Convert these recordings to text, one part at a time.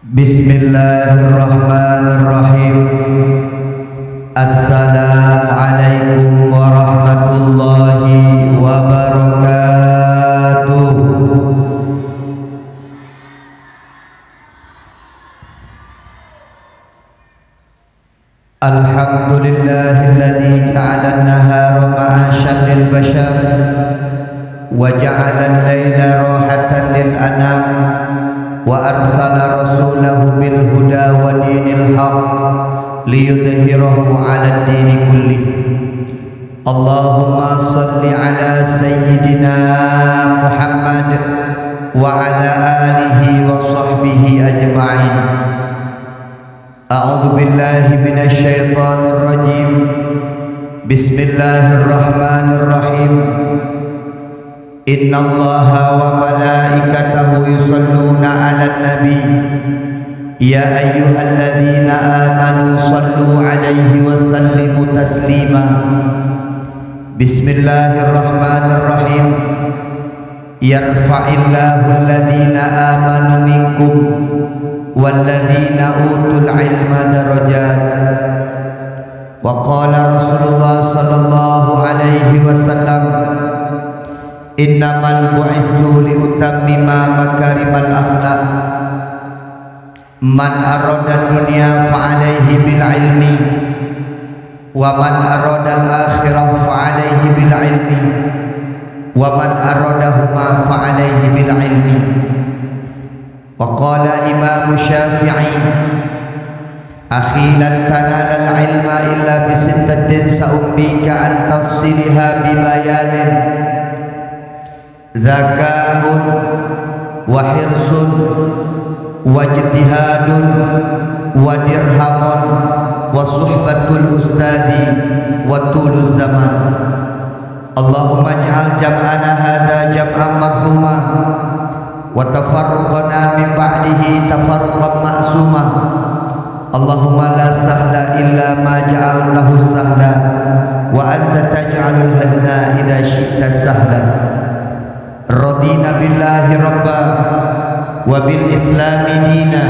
Bismillahirrahmanirrahim. Assalamualaikum warahmatullahi wabarakatuh. Alhamdulillahilladzi ja'ala an-nahara ma'asyan lil bashar wa ja'ala al-laila rahatan lil anam wa arsala rasulahu bil huda wa dinil haq liyudhhirahu 'ala ad-dini kullih. Allahumma salli ala sayyidina Muhammad wa ala alihi wa sahbihi ajma'in. A'udzu billahi minasy syaithanir rajim. Bismillahirrahmanirrahim. Innallaha wa malaikatahu yusholluna 'alan nabi ya ayyuhalladzina amanu shallu 'alaihi wa sallimu taslima. Bismillahirrahmanirrahim. Yarfa'illahu alladzina amanu minkum walladzina utul 'ilma darajat. Wa qala Rasulullah sallallahu alaihi wasallam, innamal bu'itsu liutammima makarimal akhlaq. Man arada dunya fa'alaihi bil ilmi wa man arada al akhirah fa'alaihi bil ilmi wa man aradahuma fa'alaihi bil ilmi. Wa qala Imam Syafi'i, akhi lan tanala al ilma illa bi sittatin sa'ubbika an tafsiliha bi bayanin zaka'un wa hirsun wa ijtihadun wa dirhamun wa suhbatul ustadi wa tuluz zaman. Allahumma ij'al jam'ana hadha jam'an marhuma wa tafarruqana min ba'dihi tafarruqan ma'suma. Allahumma la sahla illa ma ja'altahu sahla wa anta taj'alul hazna idza syi'ta sahla. Radina billahi rabba wa bil islami dina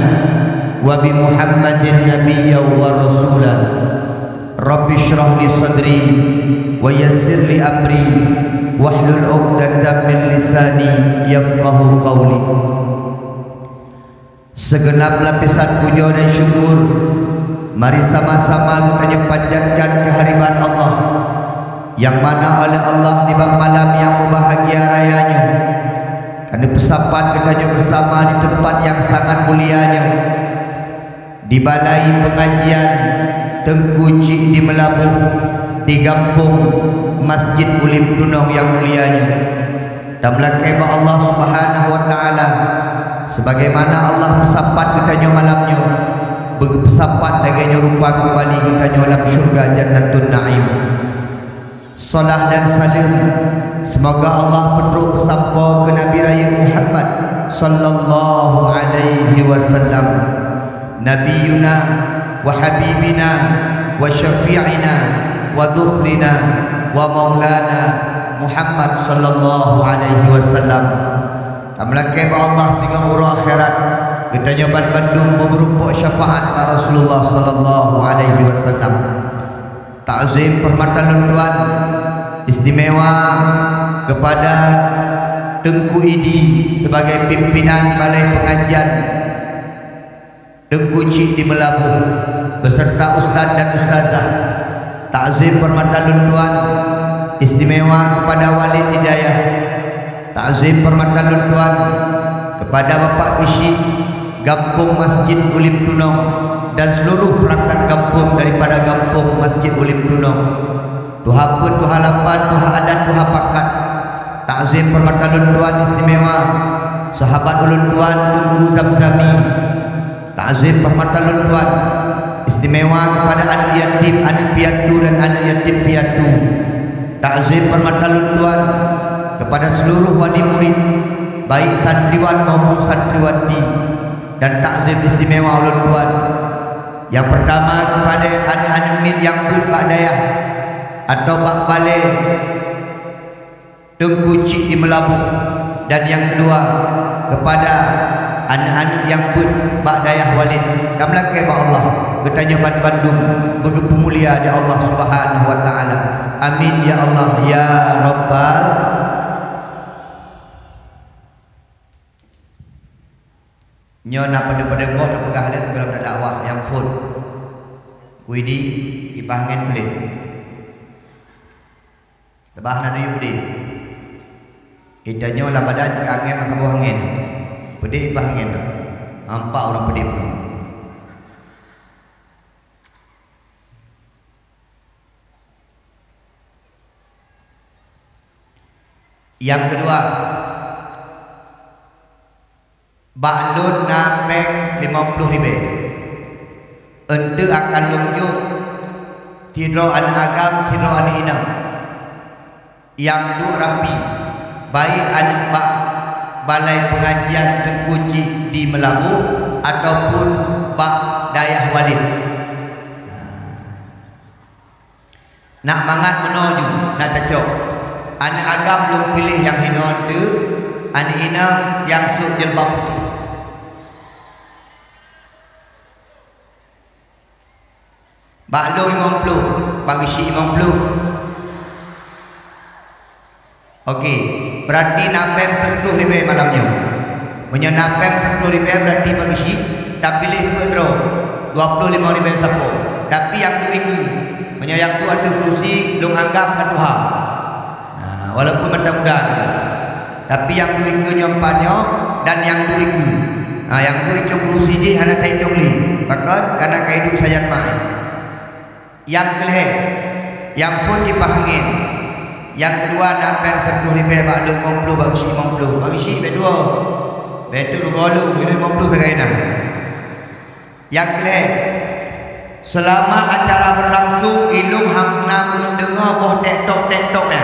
wa bi muhammadin nabiyya wa rasula. Rabbi shrah li sadri wa yassir li amri wahlul 'uqdatam min lisani yafqahu qawli. Segenap lapisan puja dan syukur mari sama-sama kita panjatkan kehadiran Allah, yang mana oleh Allah di malam yang berbahagia rayanya kami bersapat kita bersama di tempat yang sangat mulianya, di balai pengajian Tengku Cik di Melabuh, di kampung Masjid Ulim Tunong yang mulianya. Dan belakang Allah Subhanahu wa taala, sebagaimana Allah bersapat kita malamnya, bersapat dengannya rupa kembali kita dalam syurga Jannatun Naim. Salam dan salam semoga Allah penuh bersampa ke Nabi Raya Muhammad sallallahu alaihi wasallam, nabiyuna wa habibina wa syafi'ina wa dukhrina wa maulana Muhammad sallallahu alaihi wasallam. Amlakai ba Allah sehingga urang akhirat kita jaban bandung berupa syafaat Rasulullah sallallahu alaihi wasallam. Ta'zim permatalan Tuhan istimewa kepada Tengku Idi sebagai pimpinan balai pengajian Tengku Cik di Melabuh beserta ustaz dan ustazah. Ta'zim permatalan Tuhan istimewa kepada Walid Hidayah. Ta'zim permatalan Tuhan kepada Bapak Kishi Kampung Masjid Ulim Tunong dan seluruh perangkat kampung daripada kampung Masjid Ulim Tunong. Tuha pun, tuha lapan, tuha adat, tuha pakat. Ta'zim permatalan Tuhan istimewa sahabat ulun Tuhan Tunggu Zamzami. Ta'zim permatalan Tuhan istimewa kepada anak yatim, anak piatu dan anak yatim piatu. Ta'zim permatalan Tuhan kepada seluruh wali murid, baik santriwan maupun santriwati. Dan ta'zim istimewa ulun Tuhan yang pertama kepada anak-anak min yang pun Pak Dayah atau Pak Balai Tengku Cik di Melabuh, dan yang kedua kepada anak-anak yang pun bak dayah walid dan melakai ba Allah getanya Bandung begitu mulia di Allah Subhanahu wa taala. Amin ya Allah ya rabbal. Nyo na pada boh na pegah le dalam dakwah yang phone kuidi ipangen pelit lebah na yu budi idanyo la badan jika angin maka buah angin pedi ipangen nampak orang pedi pun. Yang kedua, baklun napeng 50 ribu ente akan lunjuk tiro an agam tiro an inam yang dua rapi baik anak bak balai pengajian Tengkuci di Melabu ataupun bak dayah walid nak mangat menuju nak tecok anak agam belum pilih yang hinon tu anak inam yang suh jelbab putih. Baklo 50, bagi si 50. Okey, berarti napeng 10 ribu malamnya. Punya napeng 10 ribu berarti bagi si tak pilih pedro 25 ribu sapo. Tapi yang tu itu, punya yang tu ada kerusi long anggap kan Tuhan. Nah, walaupun mudah-mudah gitu. Tapi yang tu itu nyompanya dan yang tu itu. Nah, yang tu itu kerusi di hana taitong li. Bahkan karena kaidu sajan mai. Yang kelih yang pun dipahangin. Yang kedua napeng 10 ribu baklu 50 bagi si 50 bagi si bedua betul golu 50 kagainan. Yang kelih selama acara berlangsung ilung hamna belum dengar boh tek-tok ya.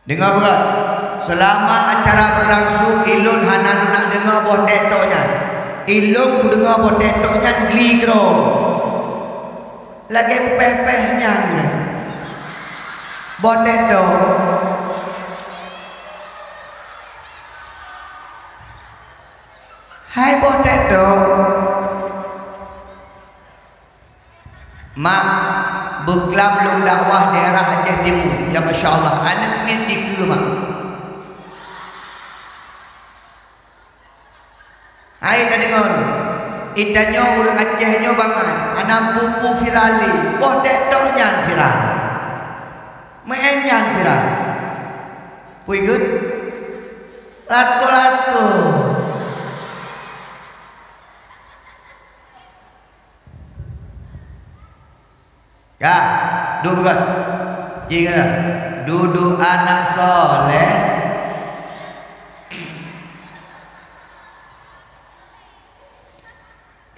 Dengar berat. Selama acara berlangsung ilun hana nak dengar boh tek-toknya. Ilun ku dengar boh tek-toknya geli kero. Lagi pepehnya ni. Boh tek-tok. Hai boh tek-tok. Mak beklam lung dakwah daerah Aceh Timur. Ya Masya Allah. Anak min tiga mak. Hai tak dengar. Itanya orang Acehnya bangai. Anak pupu virali. Boh tek-toknya viral. Menyan viral. Pui good. Latu-latu. Ya, duduk berat. Jika duduk anak soleh.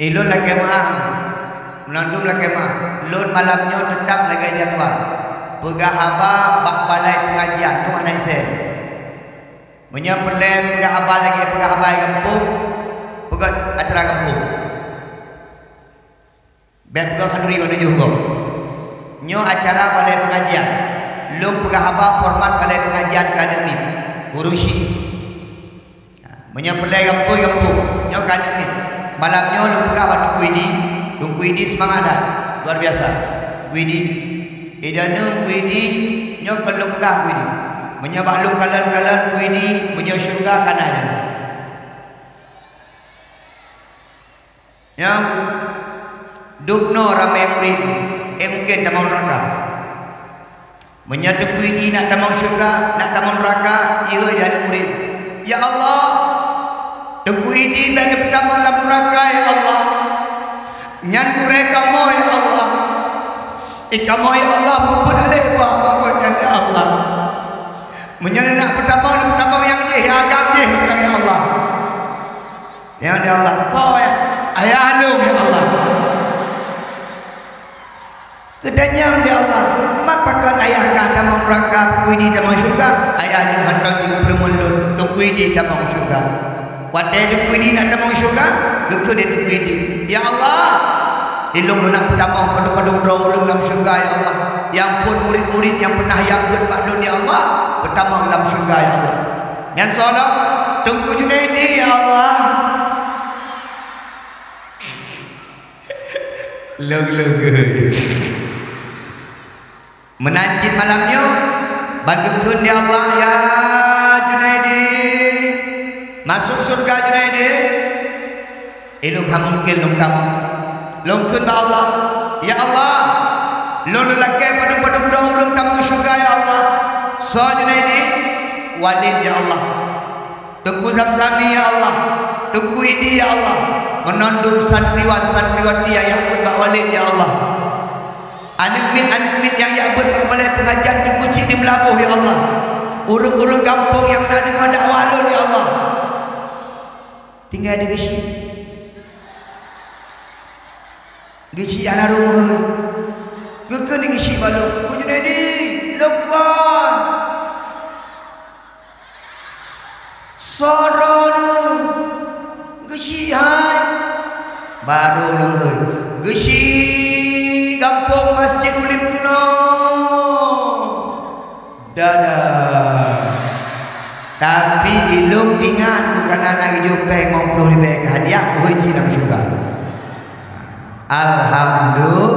Ilun lagi maaf, menandung lagi maaf. Ilun malamnya tetap lagi jadual. Pegah haba bak balai pengajian tu anak saya. Punya perlen pegah haba lagi pegah haba kampung, pegah acara kampung. Bet pegah kanuri menuju hukum. Nyo acara balai pengajian. Lum pegah haba format balai pengajian akademik. Urusi. Punya perlen kampung, nyo akademik. Malamnya lu pegah batu kuidi semangat dah luar biasa kuidi idanu kuidi nyok lu pegah kuidi menyabak lu kalan kuidi punya syurga kanan yang dukno ramai murid mungkin tak mau neraka menyatu kuidi nak tak mau syurga nak tak mau neraka ia dia murid ya Allah Tengku ini dan pertama dalam neraka ya Allah. Nyan mereka mau ya Allah. Ika mau ya Allah mumpun alih bahawa ya Allah. Menyenak pertama yang jih agam jih ya Allah. Ya Allah. Kau ya ayah alum ya Allah. Kedanya ya Allah. Mapakan ayah kata mau neraka tengku ini dan mau syurga. Ayah alum hantar juga bermulun tengku ini dan mau syurga. Wadai duku ini nak damang syurga, duku dia duku ini. Ya Allah, Ilung lunak pertama pada-pada orang dalam syurga ya Allah. Yang pun murid-murid yang pernah yakut maklum ya Allah, pertama dalam syurga ya Allah. Yang solat tunggu Junaidi ya Allah. Leng-leng menanjit malamnya bantukan ya Allah ya Junaidi masuk surga Junaidi. Ilung hamungkil long tamu longkeun ba Allah ya Allah lolo laki pada orang tamu surga ya Allah. So Junaidi walid ya Allah, tunggu Zamzami ya Allah, tunggu ini ya Allah, menandung santriwan-santriwati yang yakut bak walid ya Allah. Anak mit yang yakut bak balai pengajian dikunci di Melabuh ya Allah. Urung-urung kampung yang nak dengar dakwah ya Allah. Tinggal di Gisi anak rumah. Geke di gisi balu. Ku Junaidi, Lokman. Sorona. Gisi hai. Baru lengoi. Gisi kampung Masjid Ulim Tuno. Dadah. Tapi ilum ingat bukan anak jumpa ngomploh di baik hadiah ku haji dalam syurga. Alhamdulillah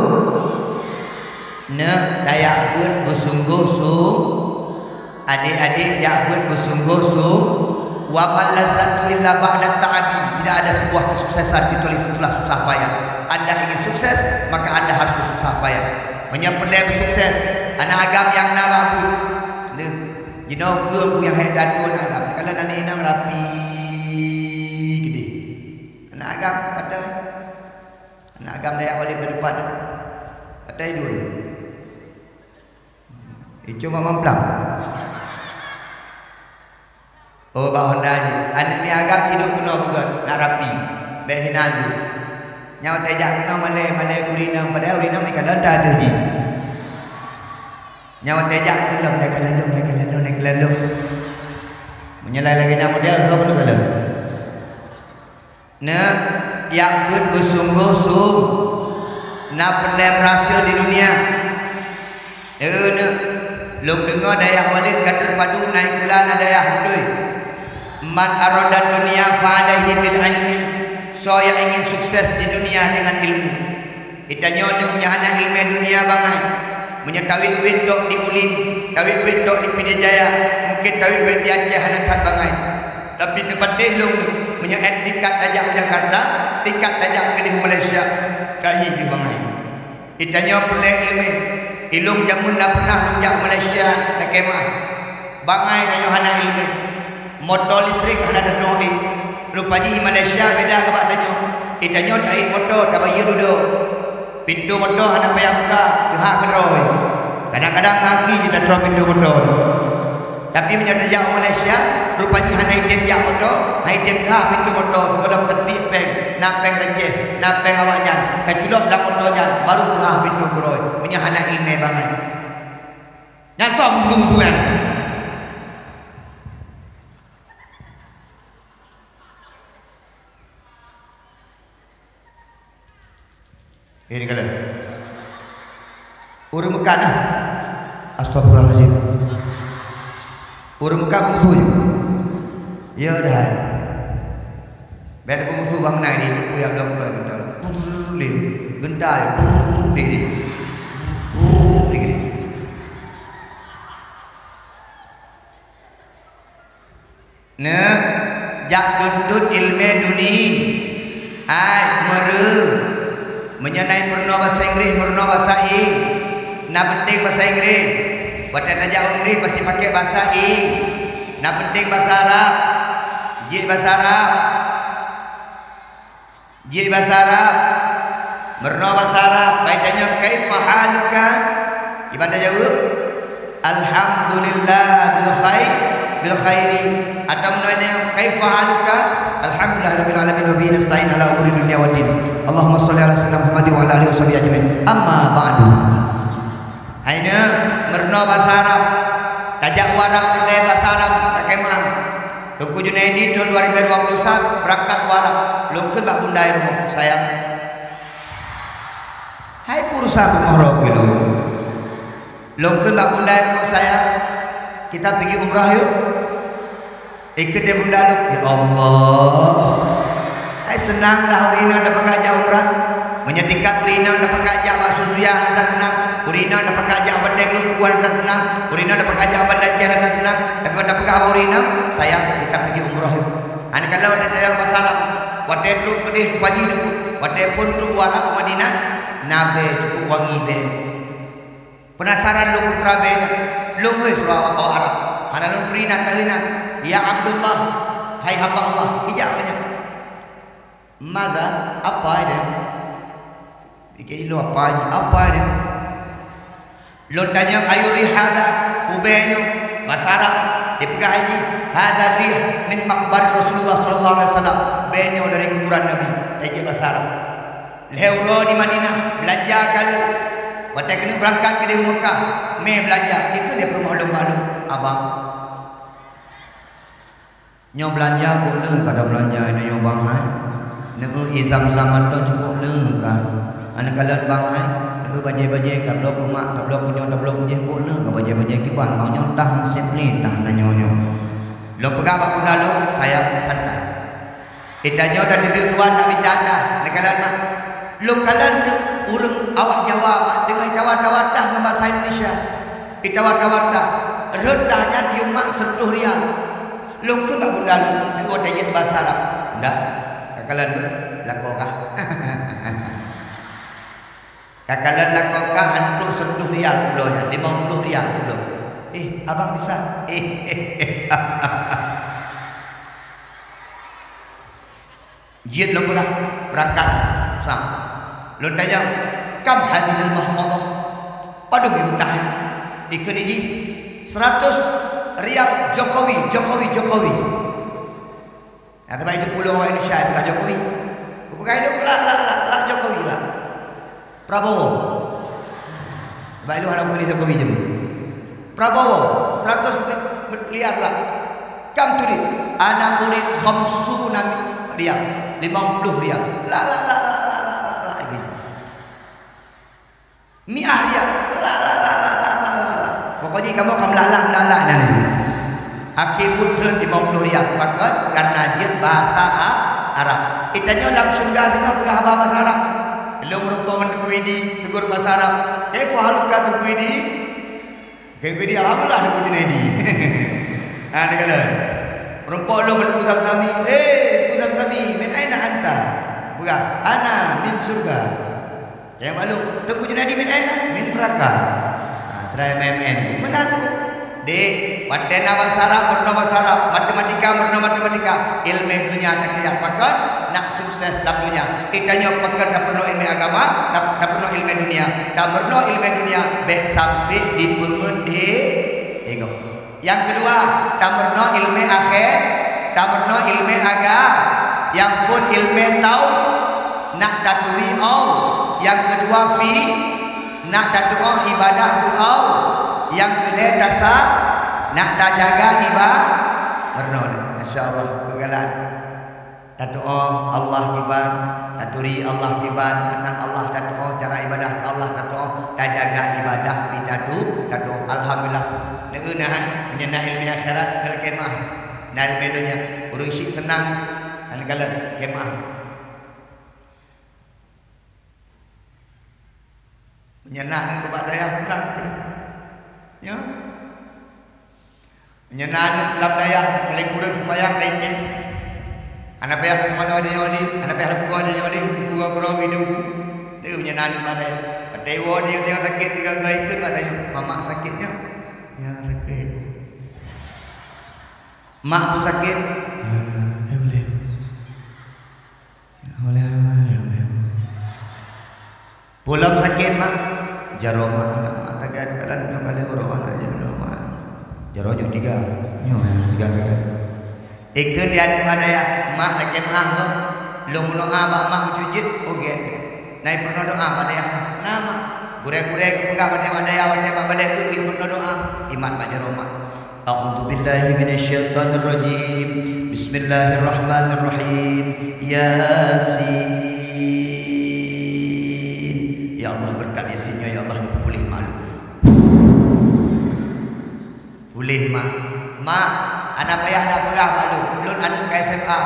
dayak buat bersungguh-sungguh adik-adik yak buat bersungguh-sungguh wa man lazatu illa ba'da ta'abi. Tidak ada sebuah kesuksesan kecuali setelah susah payah. Anda ingin sukses maka Anda harus bersusah payah. Menyempelai bersukses anak agam yang nababu jenau ke yang hedan dua agam kalau nanti inang rapi gede anak agam pada anak agam dayak wali berdepan pada hidur itu mama pelang oh bah Honda ni anak ni agam tidur kena bukan nak rapi behinan tu nyawa tejak kena malai urinang pada urinang ikan lenda ada je nyawa tejak kelem naik lalu menyelai lagi nak model tu apa tu kalau nak yang bersungguh-sungguh nak pelai berhasil di dunia nak long dengar dayah walid kader padu naik bulan dayah doi man aradat dunia fa'alaihi bil ilmi. So yang ingin sukses di dunia dengan ilmu itanya untuk menyahana ilmu dunia bangai menyetawik wit dok di Ulin, tawik wit dok di Pidijaya, mungkin tawik wit di Aceh hanakat bangai. Tapi tempat lung menyeret tingkat dajak Jakarta, tingkat dajak ke di Malaysia, kahi di bangai. Itanya pelai ilmu, ilung jamun dah pernah lunjak Malaysia tak kemah. Bangai dan hana ilmu. Motor listrik hana datoi. Lupa di Malaysia beda kebat danyo. Itanya tak motor tak bayar duduk. Pintu motor hana payah buka, gehak keroi. Kadang-kadang kaki je dah terus pintu motor. Tapi menyata jauh Malaysia, rupanya hana item jak motor, item gehak pintu motor. Kalau petik peng, napeng receh, napeng awaknya, dan culok dalam motornya, baru gehak pintu keroi. Punya hana ilmu bangai. Nyakau mutu-mutuan. Ini kalian urung Mekah dah. Astagfirullahaladzim. Urung Mekah mutu je. Ya dah. Biar mutu bang naik ni tu yang belum betul. Lin gendal ni. Ni. Nah, jak tuntut ilmu dunia. Ai mere menyenai purna bahasa Inggeris, purna bahasa Ing. Nak penting bahasa Inggeris. Buat tajak Inggeris masih pakai bahasa Ing. Nak penting bahasa Arab. Jid bahasa Arab. Jid bahasa Arab. Purna bahasa Arab. Baik tanya kaifa haluka? Ibadah jawab alhamdulillah bil khairi. Atau menanya kaifa haluka? Alhamdulillah rabbil alamin wa bihi nasta'in ala umuri dunya waddin. Allahumma shalli ala sayyidina Muhammad wa ala alihi washabihi ajmain. Amma ba'du. Aina merno bahasa Arab. Tajak warak pelai bahasa Arab tak kemang. Tuku Junaidi tahun 2021 berangkat warak. Lungkeun bak bundai rumah sayang. Hai pursa umrah dulu. Longkeun bak bunda rumah saya. Kita pergi umrah yuk. Ikut dia bunda lu. Ya Allah. Hai senanglah urina dapat kerja umrah. Menyedihkan urina dapat kerja basuh suya dan tenang. Urina dapat kerja bandeng lukuan dan senang. Urina dapat kerja bandeng cian dan senang. Dapat kerja urina. Sayang kita pergi umrah yuk. Ani kalau ada dalam bahasa Arab. Wadai tu kedih pagi dulu. Wadai pun tu warap Madinah. Nabe cukup wangi be. Penasaran lu putra be. Lu hei surah Arab. Ana lu perinat tahinan. Ya Abdullah, hai hamba Allah, ijabahnya. Mada apa dia? Bikin lu apa dia? Lu tanya ayuri hada ubenyo bahasa Arab dipegang haji hada rih min maqbar Rasulullah sallallahu alaihi wasallam benyo dari kuburan Nabi haji bahasa Arab. Leuro di Madinah belanja kalau waktu kena berangkat ke di Mekah me belanja itu dia rumah lu abang nyo belanja boleh kada belanja ini nyo bangai neu izam zaman tu cukup le kan ana kalian bangai neu bajai-bajai ka blok mak ka blok nyo ka blok je ko le ka bajai-bajai kiban mau nyo tahan sepni tahan nyo lo pegah bak bunda lo saya santai itanyo dah di tuan nak bicara nak kalian mak lo kalian de urang awak Jawa mak dengan tawar-tawardah dengan bahasa Indonesia itawar-tawardah redahnya dia mak sentuh rial lo ke bak bunda lo ni odah je bahasa Arab ndak kalian lakokah kalian lakokah hantu sentuh rial pulau ya 50 rial pulau abang bisa jid lo berangkat sam lo tanya kam hadhil mahfadah pada bintah dikeniji 100 rial Jokowi nah tapi itu pulau Indonesia bukan Jokowi bukan itu lah Jokowi lah Prabowo baik lu hendak pilih Jokowi je Prabowo 100 miliar lah kam turid ana urid 50 rial 50 rial la gitu mi'ah rial la pokoknya kamu lalang nanti aki putra 50 rial pakat karena dia bahasa Arab itanya langsung gak tengah pegah bahasa Arab belum merupakan tukuidi tegur bahasa Arab kaifa haluka tukuidi alhamdulillah ada puji ini ada kala merupakan lu bertemu sami sami min aina anta bukan ana min surga yang malu tukuidi min aina min neraka try MMN menantu dek wadena bahasa Arab bahasa Arab matematika ilmu dunia tak lihat pakat nak sukses dalam dunia itanya pakat tak perlu ilmu agama tak perlu ilmu dunia tak perlu ilmu dunia baik sampai di pengerti ego yang kedua tak perlu ilmu akhir tak perlu ilmu agama yang pun ilmu tahu nak taturi yang kedua fi nak doa ibadah doa yang kedua dasar nak jaga ibadah bernon masyaallah bagalan doa Allah ibadah taturi Allah ibadah anak Allah doa cara ibadah ke Allah doa jaga ibadah bidadu doa alhamdulillah neunah menyenah ilmu akhirat kal kemah dan medonya urang syik senang kan kala kemah menyenang kepada yang senang ya menyenang dalam daya paling kurang sembahyang lain anak payah kemana dia ni anak payah buku dia ni buku kurang hidup dia menyenang kepada dewa dia sakit tinggal gaya ke pada mama sakitnya ya sakit mak pun sakit boleh pulang sakit mak jaroma anak tagan kalian kali orang aja jaroma jarojo 3 nyo 3 kali ikan dia ada ya mak lagi mah tu lu mun doa mak jujit ogen naik pernah doa pada ya nama gure-gure kepegah pada ya mak balik tu pernah doa iman pak jaroma a'udzu billahi minasyaitonir rajim bismillahirrahmanirrahim yasin ya Allah berkat Yasinnya ya Allah boleh malu. Boleh mak. Mak, anak payah nak perah malu. Belum anak ke SMA.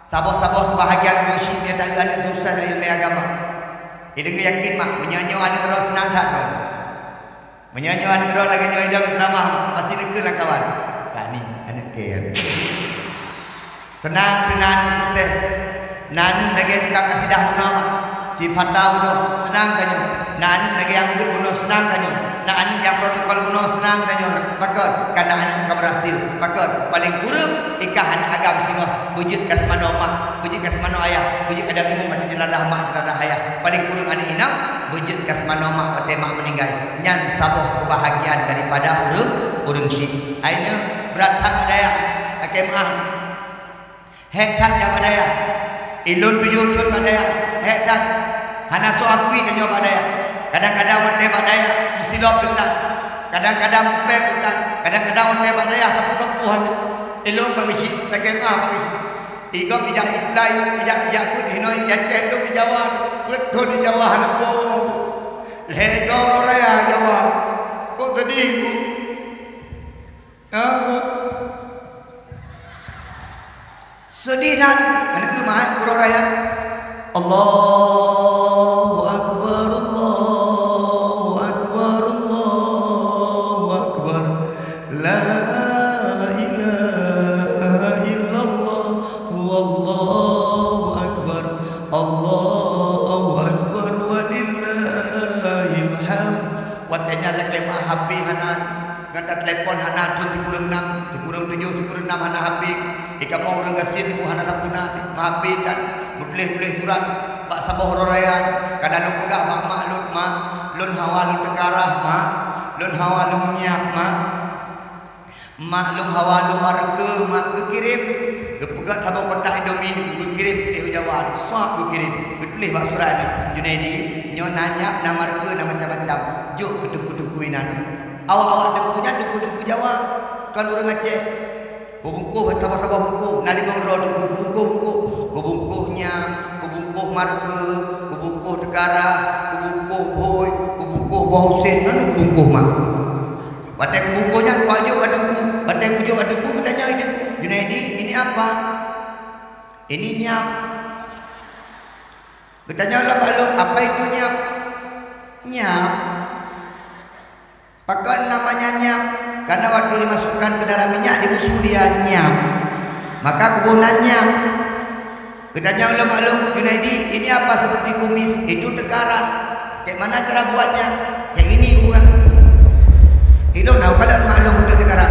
Sabah-sabah kebahagiaan orang Syekh dia tak ada dosa dalam ilmu agama. Dia yakin mak menyanyi anak roh senang tak roh. Menyanyi anak roh lagi nyanyi dalam ceramah mak pasti dekat lah kawan. Tak ni anak ke. Senang tenang sukses. Nani lagi tukang kasidah guna mak. Si Fatah guna senang tanya. Nani lagi yang guna senang tanya. Nani yang protokol guna senang tanya. Pakar karena anak kau berhasil. Pakar paling kurang ikahan agam singa. Wujud kasmano mak, wujud kasmano ayah, wujud ada imam mati jenazah mak jenazah ayah. Paling kurang anak inam wujud kasmano mak mati mak meninggal. Nyan sabuh kebahagiaan daripada urang Syekh. Aina berat tak daya. Akemah. Hek tak ja badaya. Ilun tujuh tun badaya. Hek tak. Hana so akui kanyo badaya. Kadang-kadang mate badaya silap dekat. Kadang-kadang mupek dekat. Kadang-kadang mate badaya tepu-tepuhan. Ilun bagi akemah bagi. Tiga bijak ikulai, bijak put hinoi jaceh tu dijawab. Betul dijawab anak ko. Lego raya jawab. Kok sedih ku? Aku sedih dan anak rumah pura raya. Allahu akbar, Allahu akbar, Allahu akbar. La ilaha illallah, wallahu akbar. Allahu akbar walillahil hamd. Wadanya lagi mahabbi hanan. Kata telepon hana tu dikurang 6, dikurang 7, dikurang 6 hana habis. Ika mau orang kasih tu hana tapuna mahabis dan boleh surat bak sabah rorayan. Kadang lu pegah bak maklut mak, lun hawa lun tekarah mak, lun hawa lun nyiap mak. Mak lun hawa lun marke mak kirim. Gepegak tabau kotak Indomie kirim di Jawa. Sok kirim. Tulis bak surat ni. Junaidi nyo nanya nama marke nama macam-macam. Juk ketuk-ketukui nanu. Awak-awak dekunya deku-deku Jawa. Kalau orang Aceh kubungkuh tabah-tabah bungkuh nali mangro deku bungkuh kubungkuhnya kubungkuh marke kubungkuh tegara kubungkuh boy kubungkuh bohusin mana kubungkuh mak batai kubungkuhnya ku ajuk adeku batai kujuk adeku katanya adeku Junaidi ini apa ini nyap katanya lah balon apa itu nyap nyap pakai namanya nyap karena waktu dimasukkan ke dalam minyak dibusuh dia nyap maka kebunan nyap katanya Allah maklum Junaidi ini apa seperti kumis itu tekara kayak mana cara buatnya yang ini buat itu nah kalian maklum untuk tekara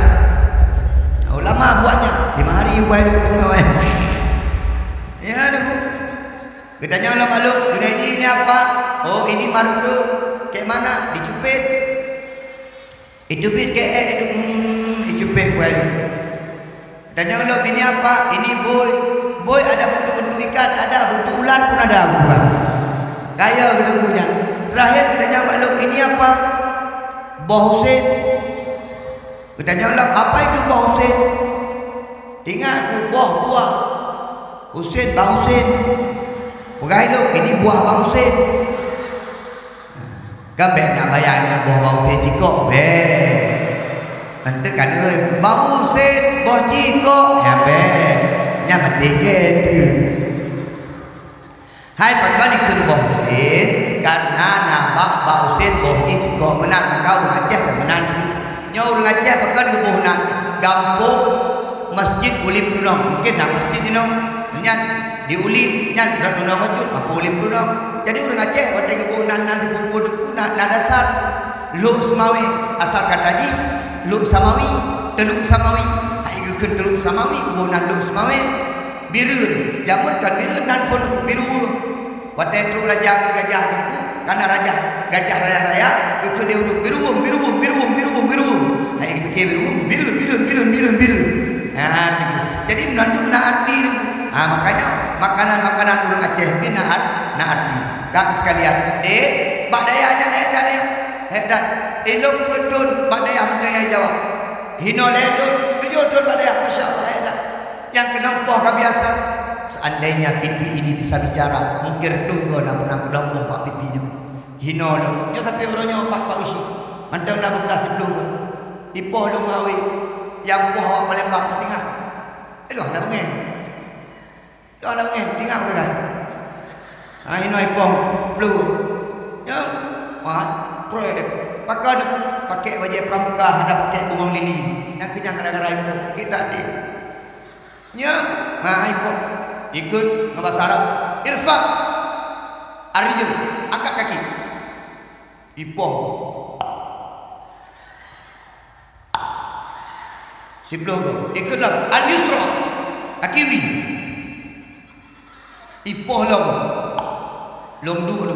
nah, lama buatnya 5 hari ubah ya ada katanya Allah maklum Junaidi ini apa oh ini marke kayak mana dicupit itu bit ke itu bit kuali. Dan yang lo ini apa? Ini boy. Boy ada bentuk-bentuk ikan, ada bentuk ular pun ada bukan. Gaya bentuknya. Terakhir kita jawab lo ini apa? Boh Husin. Kita jawab apa itu boh Husin? Ingat aku boh buah. Husin bang Husin. Bukan lo ini buah bang Husin. Gambeknya bayarnya buah bau jiko be. Nanti kan bau sen buah jiko ya be. Nya mati gitu. Hai pagani kun bau sen karena nambah bau sen buah jiko menang kau ngajah kan menang. Nya urang ngajah pagan ke bohnan gampung masjid ulim tunong mungkin nak masjid ni nong. Nyan di ulim nyan berat tunong wajud apa ulim tunong. Jadi orang Aceh waktu kebunan nanti pupuk nak dasar luk samawi asal kata ji luk samawi teluk samawi hai ke teluk samawi kebunan luk samawi birun jamunkan birun dan fon biru waktu itu raja gajah itu karena raja gajah raya ke dia urut biru hai ke biru nah jadi menandung na arti makanya makanan orang Aceh ini na arti tak sekalian badaya aja daya hedan ilmu betul badaya Jawa hino ledon 7 ton badaya masyaallah hedan yang kena poh biasa seandainya pipi ini bisa bicara mungkin tunggu nak pernah kelompok pak pipinya hina lo. Dia tapi orangnya pak isi. Mantap nak bekas sebelum tu. Ipoh lo ngawi. Yang poh awak Palembang tinggal. Eloh nak bengeh. Lo nak bengeh tinggal ke kan? Hina ipoh blue. Ya. Pakai baju pramuka, ada pakai bunga lili. Yang kenyang gara-gara ipoh. Kita di. Ya. Ipoh. Ikut bahasa Arab. Irfa. Arjun. Angkat kaki. Ipoh. Sebelum tu ikutlah al-yusra akiri ipoh long dulu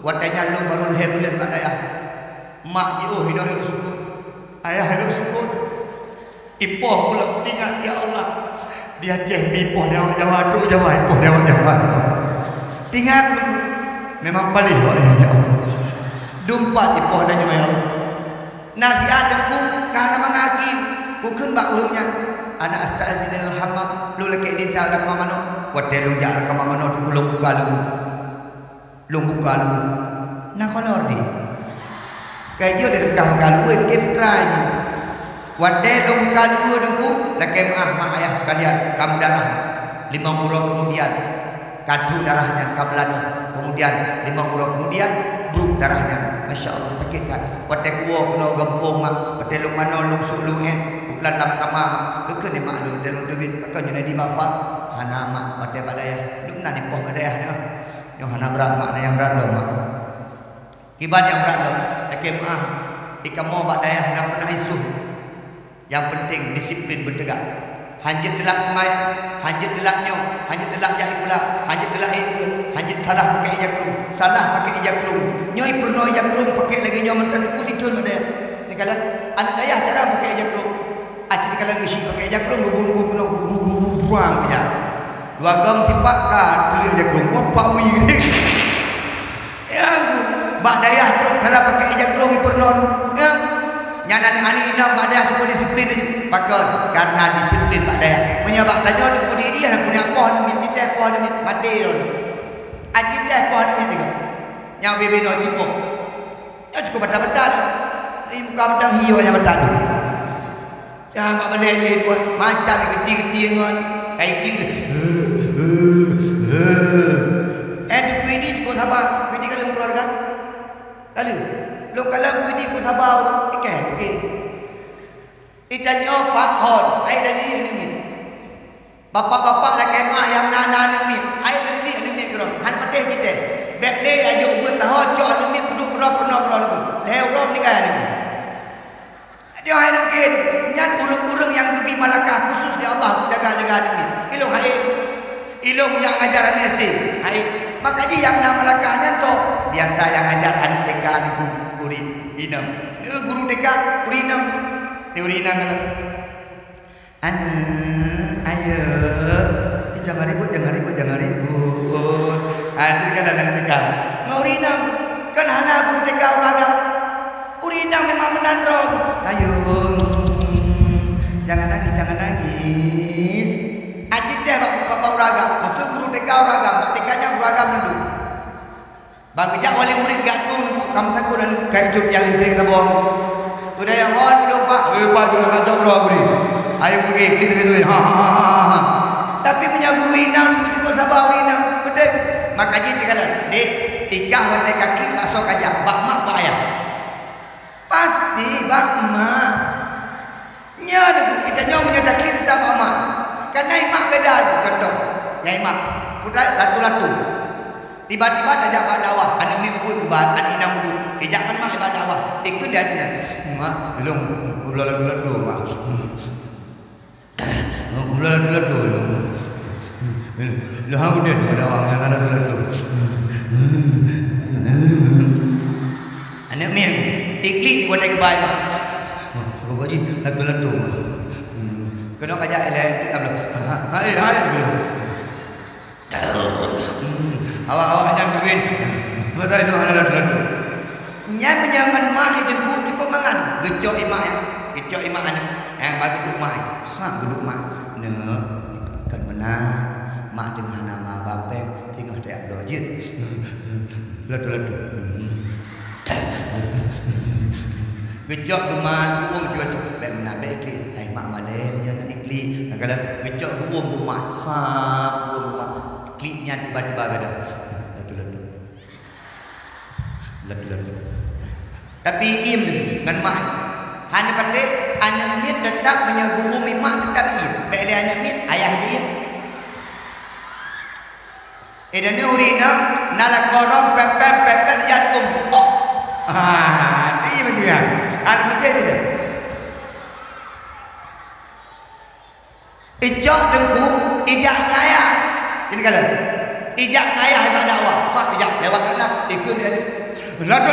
wadanya long baru leher bulan kat ayah mak dia hidup lu sukun ayah lu sukun ipoh pula ingat ya Allah dia ceh ipoh dia Jawa tu Jawa ipoh dia Jawa tinggal memang paling ya Allah dumpat ipoh dan ya Allah nanti ada ku karena mengaki bukan bak ulunya anak astazinil hammam lu leke dinta dak mamano wadde lu jak ka mamano tu lu buka lu nak kolor di kayak dia dari buka lu bikin try wadde lu buka lu dengku leke mak ayah sekalian kamu darah 5 urang kemudian kadu darahnya kamu lano kemudian 5 urang kemudian buruk darahnya masya-Allah sakit kan wadde kuo kena gempung mak wadde lu mano lu suluhen dalam kamar keke ni mak dulu dalam duit akan jadi bafa hana mak pada badaya dum na ni poh badaya yo hana berat mak yang berat lo mak kiban yang berat lo leke mak ikamo badaya hana pernah isu yang penting disiplin bertegak hanjit telak semai hanjit telak nyau hanjit telak jahi pula hanjit telak ikut hanjit salah pakai ijaklum salah pakai ijaklum nyoi pernah ijaklum pakai lagi nyau mentan ku tidun badaya ni kala anak dayah cara pakai ijaklum jadi kalau ngisi pakai jaklung gubung kena buang aja. 2 gam tipak ka tulis jaklung apa mi ni. Ya tu bak dayah tu kalau pakai jaklung pernah tu. Ya. Nyanan ani inam bak dayah tu disiplin aja. Pakon karena disiplin bak dayah. Menyabak tanya tu diri dia nak punya apa ni kita apa ni mati tu. Aji dah apa ni tu. Yang bebe no cipo. Ya cukup betul-betul. Ini muka betul hiu yang betul tu. Jangan mak balik je buat macam gede-gede dengan kayak gini. Tu kuidi cukup sabar. Kuidi kalau keluarga. Kalau kuidi cukup sabar. Okey. Itanya Pak Hon, ai dari ni ni. Bapak-bapak lah kemah yang nana ni. Ai dari ni ni geron. Han patih kita. Bek le ayo buat tahu cok ni pernah le orang ni kan ni. Dia ada mungkin nyan urang-urang yang lebih Malakah khusus di Allah jaga-jaga ini. Ilmu haid, ilmu yang ajaran SD. Haid. Makanya yang nama Malakahnya tu biasa yang ajar anak TK ni guru inam. Ni guru TK guru inam. Ni guru inam kan. Ayo. Jangan ribut. Jadi kan anak TK. Mau inam kan hana guru TK uragam. Urinang memang menandro. Ayo, jangan nangis. Aji deh bapak uragam. Betul guru TK uragam. TK-nya uragam dulu. Bang kejak wali murid gantung nunggu. Kamu takut dan kayak jub yang istri kita bohong. Udah yang mau dilompak. Pak juga kacau uragam ni. Ayo pergi. Please. Tapi punya guru inang nunggu cukup sabar urinang. Betul. Makanya dia kata, dek, tikah wanita kaki tak sok aja. Bak mak bak ayah. Pasti bak mak. Nya ada kita nyaw menyedaki tetap bak mak. Karena imak beda contoh. Ya imak putra latu-latu. Tiba-tiba tajak bak dakwah, anu mi ubud kebat, anu inang ubud. Ijak kan mak ibadah dakwah. Ikut dia dia. Mak, belum latu-latu mak. Latu-latu belum. Lah udah dakwah dengan latu-latu. Anak mi iklik buat dia kebaik mak. Kau ji latu-latu mak. Kena kajak eleh tak belum. Hai belum. Awak jangan kawin. Betul itu ada latu-latu. Nya menyangan mak itu cukup mangan. Gejok imak ya. Gejok imak anak. Bagi duduk mak. Sang duduk mak. Ne kan menang. mak tengah nama bapeng tengah dia lojit ledu gejok gemat buum cuaca baik menambah ikli hai mak malem dia nak ikli kalau gejok buum mak sap buum mak iklinya tiba-tiba ada ledu tapi im dengan mak hanya pandai anak ni tetap menyagu umi mak tetap im baik anak ni ayah dia dan ni urina nala korong pepet ya dia macam ya ada macam dia ijak dengku ijak ngayah ini kalau ijak ngayah ibadah awak fak ijak lewat kanan ikut dia ni latu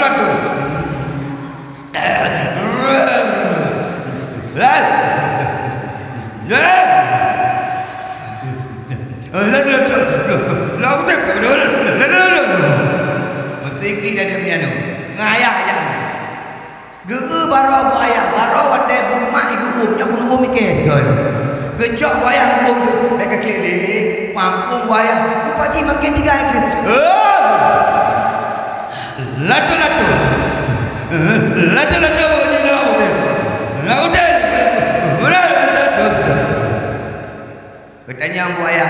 Masih dan dia miano ngayah aja geu baro buaya baro wate pun mak geu yang pun mikir gitu gejok buaya geu mereka keliling pampung buaya pagi makin tiga iklim latu katanya buaya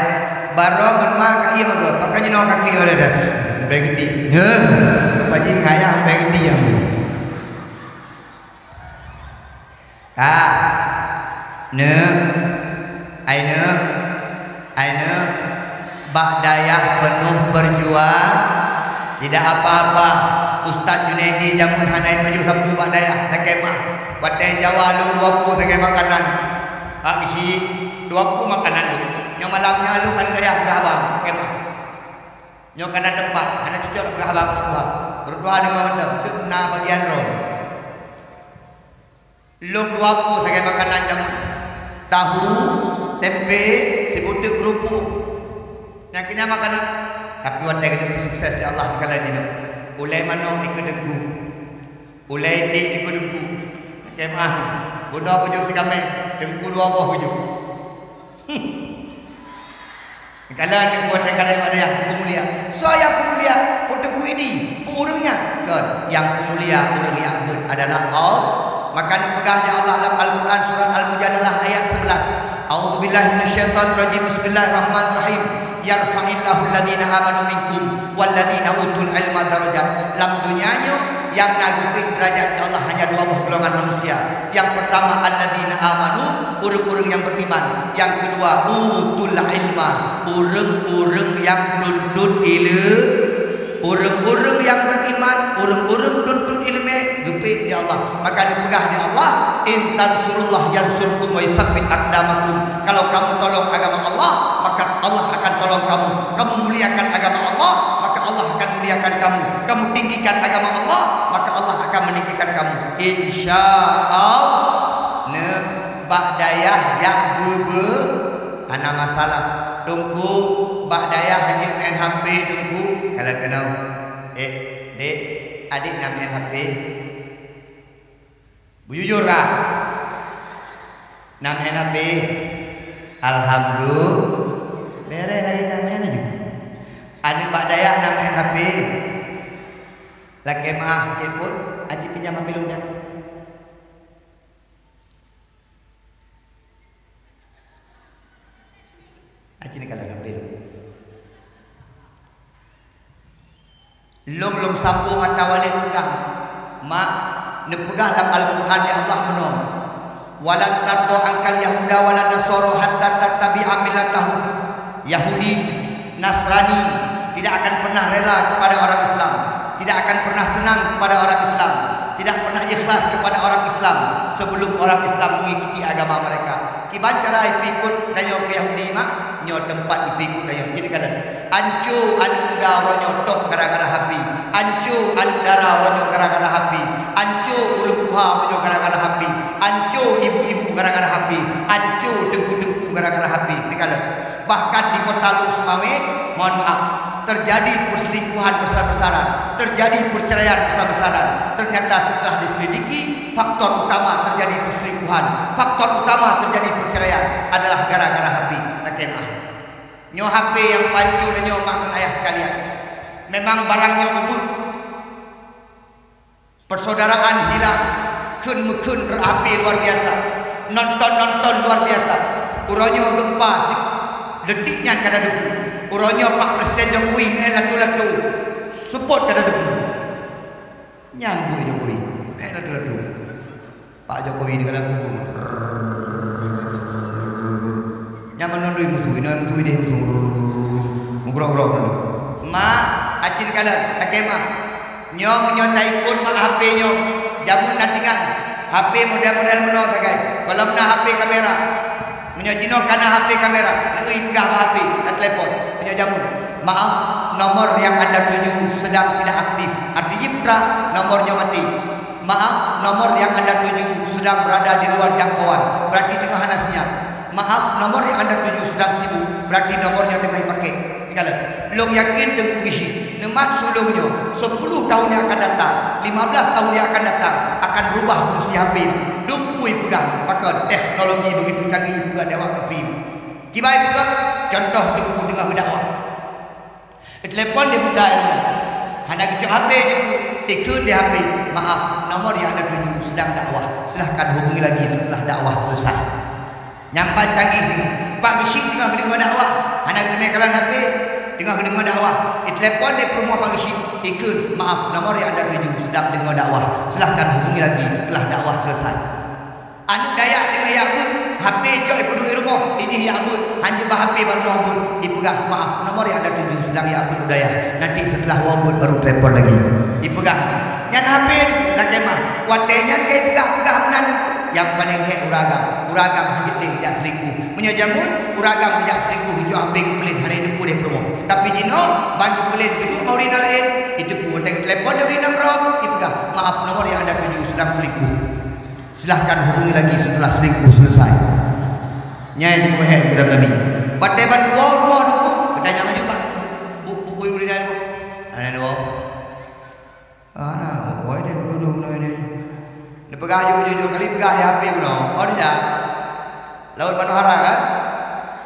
baro bermak kaki mago makanya no kaki ada begdi pagi ngayah begdi yang aina ba'dayah penuh berjuang tidak apa-apa Ustaz Junaidi jamun hanai maju sapu ba'dayah nak kemah batai Jawa lu 20 sebagai makanan isi 20 makanan lu yang malamnya lu kan daya ke abang kemah yang kena tempat anak cucuk ke abang berdua dengan mendem itu na bagian roh lung 20 sebagai makanan jamun tahu tempe sebutik kerupuk yang kena makanan tapi wadah kena sukses di Allah kala dino ulai manong ikut dengku ulai dik ikut dengku kemah bodoh pujuk sikame dengku 2 buah pujuk kalau ni buat negara yang ada yang pemulia saya pemulia putuku ini purungnya kan yang pemulia urang yang adalah Allah maka dipegang di Allah dalam Al-Quran surah Al-Mujadalah ayat 11 A'udzubillahi minasyaitonirrajim bismillahirrahmanirrahim yarfa'illahu alladhina amanu minkum walladhina utul ilma darajat lam dunianya yang nagupi derajat Allah hanya 2 golongan manusia yang pertama alladhina amanu urang-urang yang beriman yang kedua utul ilma urang-urang yang nuntut ilmu urang-urang yang beriman urang-urang nuntut ilmu gepe di Allah maka dipegang di Allah intan surullah yansurkum wa yusabbit aqdamakum kalau kamu tolong agama Allah maka Allah akan tolong kamu muliakan agama Allah maka Allah akan muliakan kamu tinggikan agama Allah maka Allah akan meninggikan kamu insyaallah ne ba'dayah ya bebe ana masalah tunggu ba'dayah hanya main HP tunggu kalian kenal dek adik nak main HP bujur kah nak main HP alhamdulillah beres lagi nak main aja ada ba'dayah nak main HP lagi mah ceput aji pinjam HP lu dah aji ni kalau HP lu long sambung mata walid pegang mak nepegah dalam Al-Quran di Allah menom walan tardu ankal yahuda walan nasara hatta tattabi'a millatahum Yahudi Nasrani tidak akan pernah rela kepada orang Islam tidak akan pernah senang kepada orang Islam tidak pernah ikhlas kepada orang Islam sebelum orang Islam mengikuti agama mereka kiban cara ikut dayo ke Yahudi mak nyo tempat ikut dayo jadi kan ancu anu muda ronyo tok gara-gara hapi ancu anu dara ronyo gara-gara hapi ancu urang tuha ronyo gara-gara hapi ancu ibu-ibu gara-gara hapi ancu dengku-dengku gara-gara hapi dikalan bahkan di kota Lu Sumawe mohon maaf terjadi perselingkuhan besar-besaran, terjadi perceraian besar-besaran. Ternyata setelah diselidiki, faktor utama terjadi perselingkuhan, faktor utama terjadi perceraian adalah gara-gara hapi. Takemah. Nyo HP yang pancu dan nyo mak dan ayah sekalian. Memang barangnya ubud. Persaudaraan hilang. Kun berapi luar biasa. Nonton luar biasa. Uronyo gempa detiknya kada debu. Uronyo Pak Presiden Jokowi latu-latu support kada debu. Nyambui Jokowi latu-latu. Pak Jokowi di dalam kubur. Nyaman nondoi mutui deh mugrok-grok. Ma acin kalan takema. Nyo menyotai kun mak HP nyo. Jamun natingan. HP model-model meno takai. Kalau na HP kamera. Menyojino kana HP kamera. Neui pegah HP dan telepon. Menyojamun. Maaf, nomor yang Anda tuju sedang tidak aktif. Artinya putra nomornya mati. Maaf, nomor yang Anda tuju sedang berada di luar jangkauan. Berarti tengah hanasnya. Maaf, nomor yang Anda tuju sedang sibuk. Berarti nomornya tengah dipakai. Tinggal. Long yakin dengan isi. Nemat sulungnya 10 tahun yang akan datang, 15 tahun yang akan datang akan berubah fungsi HP. Dumpui pegang pakai teknologi begitu canggih juga dakwah kafir. Kibai juga contoh deku dengan dakwah. Telepon di bunda rumah. Hanya kita HP deku, ikut di HP. Maaf, nomor yang Anda tuju sedang dakwah. Silahkan hubungi lagi setelah dakwah selesai. Nyampai canggih ni. Pak Gisi tengah dengar dakwah. Hanya kita kalan HP tengah dengar dakwah. Telepon di rumah Pak Gisi. Ikut, maaf, nomor yang Anda tuju sedang dengar dakwah. Silahkan hubungi lagi setelah dakwah selesai. Anu daya dengan Ya'bud, HP jauh peduli rumah. Ini Ya'bud, hanya bah HP baru Wa'bud. Dipegang, maaf, nomor yang Anda tuju sedang Ya'bud udaya. Nanti setelah Wa'bud baru telepon lagi. Dipegang. Yang HP nak kemah. Watenya kai pegang menan itu. Yang paling hek uragam hanya tidak selingkuh. Menyajamun uragam tidak selingkuh hijau HP pelin hari ini pun dia promo. Tapi jino bantu pelin kedua mau rina lain itu pun telepon dari nomor dipegang. Maaf, nomor yang Anda tuju sedang selingkuh. Silahkan hubungi lagi setelah selingkuh selesai. Nyai itu hek kita Nabi. Bateban rumah itu bertanya maju Pak. Bu urina itu. Ana dua. Ana, oi deh duduk deh. Dia pegang jujur kali pegang di HP pun. Oh dia. Laut Manohara kan?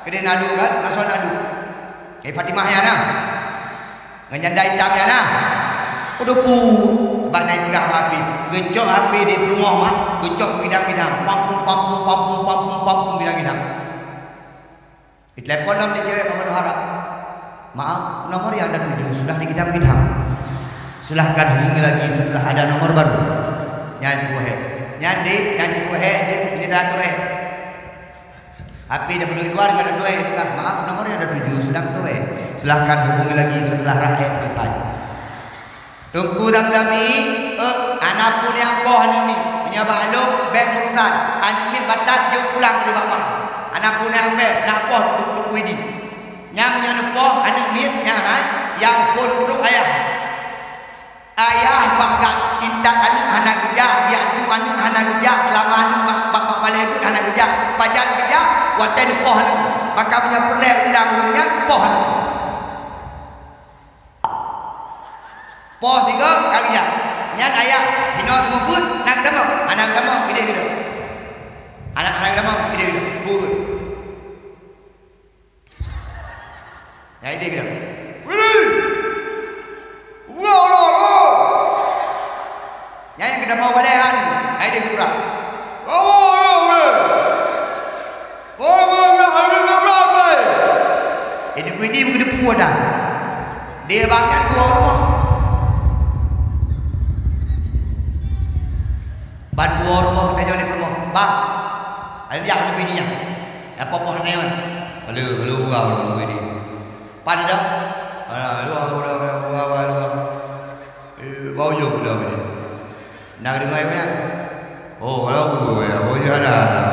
Kedai nadu kan? Masuk nadu. Fatimah ya nah. Ngejanda hitam ya nah. Udah pu. Bak naik pegang HP. Gecok HP di rumah mah. Gecok ke gidang-gidang. Pampung gidang-gidang. Di telepon dong di cewek Manohara. Maaf, nomor yang Anda tuju sudah di gidang-gidang. Silahkan hubungi lagi setelah ada nomor baru. Nyanyi kuhe, nyanyi kuhe, ini dah tuhe. HP dah berdua luar ada tuhe. Maaf, nomornya ada 7 sedang tuhe. Silahkan hubungi lagi setelah rakyat selesai. Tunggu dami, anak pun yang boh ni, punya balong, beg urusan, anak ni batat jauh pulang dari mama. Anak pun yang beg, nak boh tunggu ini. Yang punya boh, anak ni, yang phone tu ayah. Ayah bagat intak anak kerja, dia tu anak kerja, selama anak bak balik ikut anak kerja, pajak kerja, watan poh ni, maka punya perleh undang-undangnya poh ni. Poh tiga kerja, nyan ayah, hino semua nak demo, anak demo, ide hidup, anak demo, ide hidup, bud, ya ide hidup. Yang kita mau balehan, hai dia kurang. Ini ku ini begitu puas dah. Dia bangun keluar rumah. Ban keluar rumah kita jauh di rumah. Bang, ada dia aku ini yang. Apa ni man? Halo buka ini. Pan dah. Halo buka. Bau jo buka ini. Nak dengar ke nak? Oh, kalau boleh ada.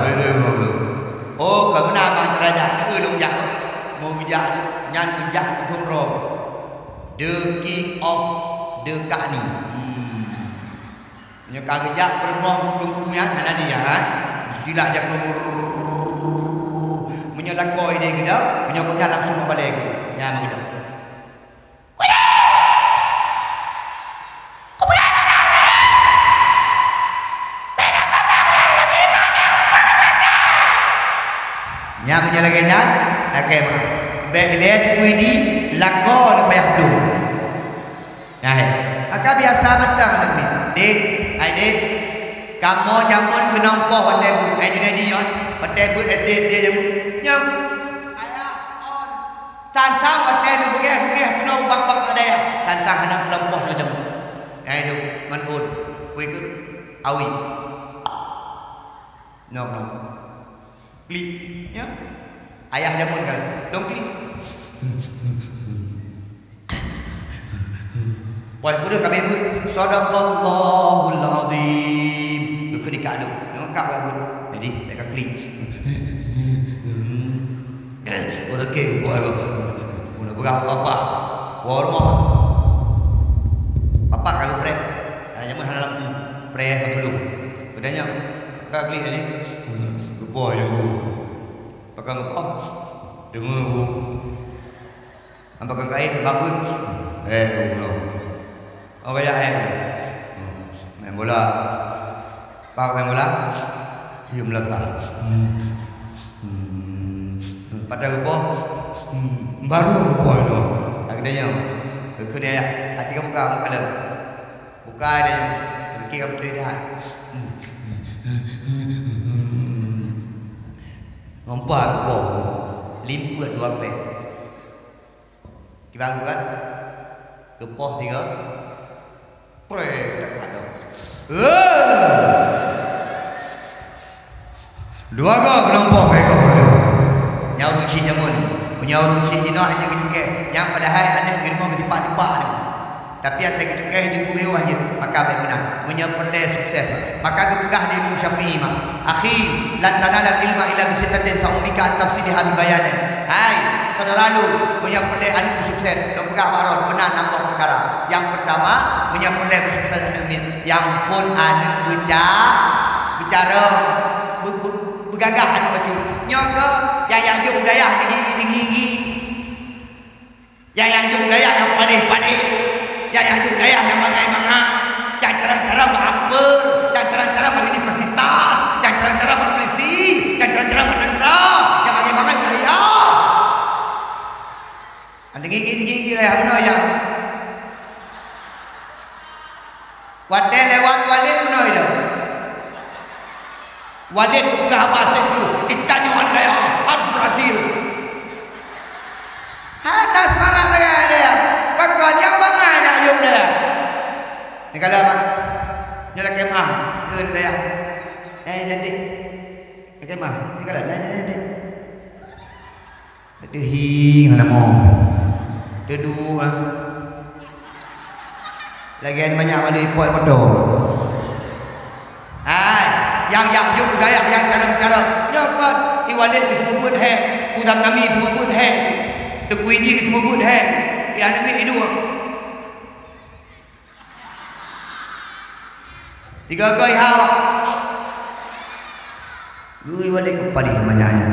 Oh, kamu nama cerajah, nak long jak, mau jak, nyan jak tu rom. The king of the kani. Punya kerja perempuan tungkunya, mana dia? Sila jak nomor. Menyelakoi dia kita, menyokoknya langsung balik. Ya, begitu. Nya menyelagainya, okay mah. Behle tu ini lakon payah tu. Nah, maka biasa betul ni. Dek, adik, kamu jamun ke nampak hotel but. Jadi dia hotel but SD jamun. Nyam. Ayah on. Tantang hotel tu bugeh kena ubah ada ya. Tantang anak kelompok tu jamun. Itu menun. Kuih ke awi. No. Klik, ya. Ayah jamun kan. Dong klik. Boleh pun kami pun sadaqallahul azim. Ke dekat tu. Tengok kak bagus. Jadi mereka klik. Okey, boleh. Mula berapa apa? Warmah. Apa kau pre? Ada jaman dalam pre dulu. Bedanya kak klik tadi. Lupa je aku. Pakai apa? Dengar aku. Apakah kau bagus? Allah. Oh kaya main bola. Pak main bola. Hium lega. Pada apa? Baru apa itu? Akhirnya, akhirnya hati kamu kalau buka dia, fikir kamu terlihat. Nampak apa? Limpet dua kali. Kita buat kepoh tiga. Pre dekat tu. Dua kau nampak kayak kau. Nyau rusi jamun. Punya rusi jino hanya kecuke. Yang padahal ada girma ketipak-tipak ni. Tapi ada kecuke di kubeu aja. Maka baik menang. Punya perle sukses. Maka kepegah di Imam Syafi'i mah. Akhi, lan tanala ilma illa bisitatin sa'umika tafsidiha bi bayanin. Hai, saudara lu punya perle anu sukses. Dok pegah baron benar nampak perkara. Yang pertama, punya perle sukses anu min. Yang pun anu bicara bergagah anu betul. Nyok yang yahjuk budaya tinggi. Yang yahjuk budaya yang paling. Yang yahjuk budaya yang bangai-bangai. Yang cara-cara berhamper, yang cara-cara beruniversitas, yang cara-cara berpolisi, yang cara-cara bertentera, yang bangai-bangai budaya. Ada gigi lah yang benar yang. Wadai lewat walid benar itu. Walid kepegah bahasa itu. Itanya wadai harus berhasil. Ada semangat dia. Bahkan yang bangai nak yuk dia. Ni kalau apa? Nyala kemah ke dia. Jadi. Kemah. Ni kalau jadi. Ada hing ada mau. Ada dua. Lagi ada banyak ada ipot bodoh. Yang yahjuk budaya yang cara-cara nyokot iwalid ke semua pun udang kami semua pun tekuidi ke semua pun yang demi hidup 3 kali hawa gui walid kepali banyaknya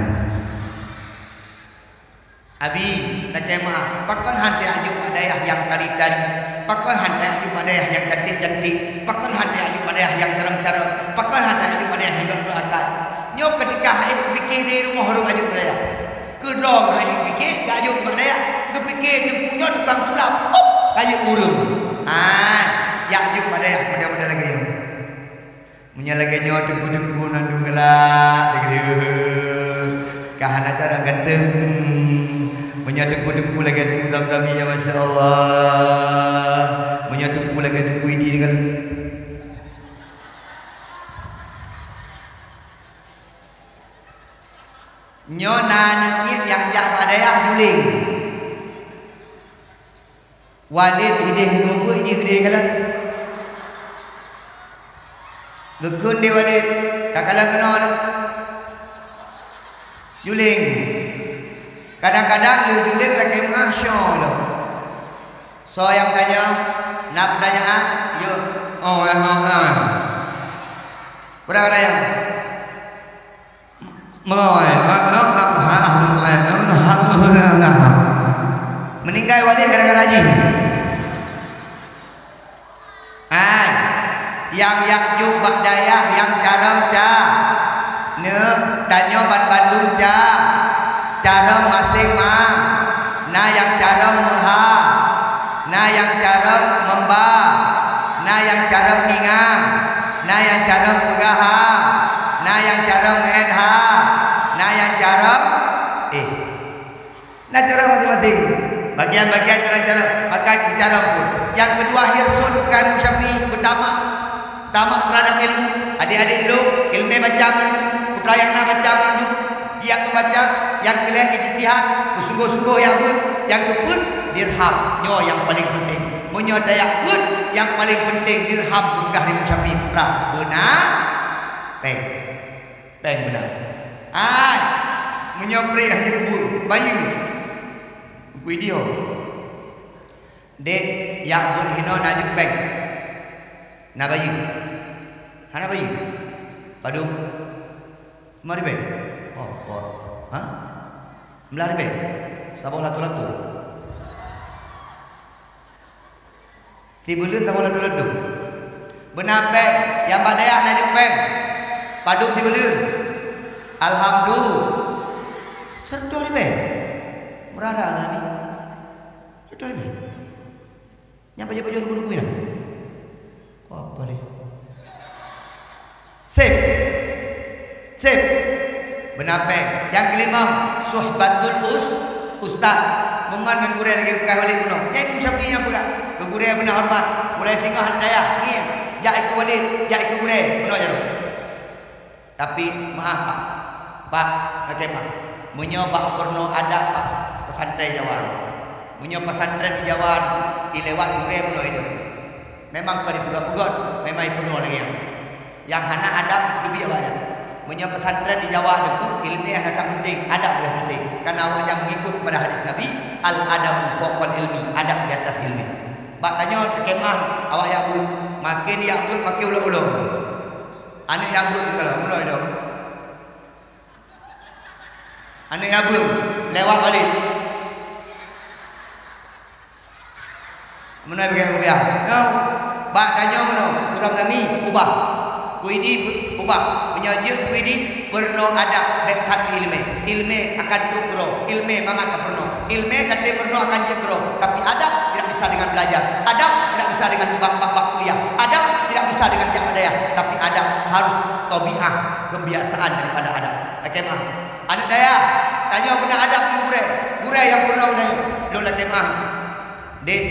abi nak cema pakon hantai ajuk badayah yang tari-tari pakon hantai ajuk badayah yang cantik-cantik pakon hantai ajuk badayah yang jarang-jarang pakon hantai ajuk badayah yang doa-doa nyok ketika hai kepikir di rumah orang ajuk badayah kedong hai kepikir ajuk badayah kepikir tu punya tukang sulap pop kayu urung ya ajuk badayah mudah-mudahan lagi yang punya lagi nyok debu-debu nandung gelak degede kahana cara ganteng menyaduku-duku lagi duku zam-zami ya Masya Allah menyaduku lagi duku ini dengan nyona nangit yang jah badayah juling walid hidih nunggu ini gede kalah gekun di walid tak kalah kenal juling kadang-kadang lu juling lagi Masya Allah. So yang tanya, nak pertanyaan? Yo. Berapa yang? Meninggal wali gara-gara haji. Yang yahjuk badayah yang caram ne danyo ban Bandung cara masing-masing na yang cara meha, na yang cara memba, na yang cara ingat, na yang cara pegaha, na yang cara menha, na yang cara na cara masing-masing. Bagian-bagian cara-cara maka bicara pun. Yang kedua hirsun bukan Syafi'i pertama terhadap ilmu. Adik-adik ilmu baca mendu, putra yang nak baca mendu, dia membaca. Yang kelih ijtihad, sungguh-sungguh yang pun. Yang keput dirham, nyo yang paling penting. Munyo dayak pun yang paling penting dirham bukan ilmu Syafi'i putra. Benar? Peng benar. Munyo pre hanya kebun, banyu. Video dek yang pun hino najuk bank na bayu hana bayu padum mari be melari be sabah latu-latu tibulun sabah latu-latu benar be yang badaya najuk bank padum tibulun alhamdulillah serta ni be merara ni itu ini. Nyapa jauh buku ini. Apa ni? Sip. Benar pe. Yang kelima, suhbatul ustaz. Mungan dengan guru lagi bukan wali kuno. Yang Syafi'i apa gak? Guru benar hormat. Mulai tinggal daya. Ni, jak ikut wali, jak ikut guru. Benar je. Tapi maaf Pak, nanti Pak. Menyobak perno ada Pak. Pesantren Jawa. Punya pesantren di Jawa dilewat gure penuh itu. Memang kalau dipegang-pegang memang penuh lagi yang hana adab lebih banyak. Punya pesantren di Jawa itu ilmiah ada penting, adab yang penting. Karena awak yang mengikut pada hadis Nabi, al adab fawqal ilmi, adab di atas ilmi. Bak tanya kemah awak ya bu, makin ya bu makin ulo-ulo. Ane ya bu kalau mula itu. Ane ya bu lewat balik. Mana bagian rupiah? No, bak tanya mana? Usam kami ubah, kuidi ubah, penyaja kuidi perno ada bekat ilmu akan terukro, ilmu mangat tak perno, ilmu kata perno akan jekro, tapi adab tidak bisa dengan belajar, adab tidak bisa dengan bak kuliah, adab tidak bisa dengan jamadaya, tapi adab harus tabiah, kebiasaan daripada adab. Bagaimana? Anak daya tanya benar adab gure yang pernah benar lo lah temah, dek.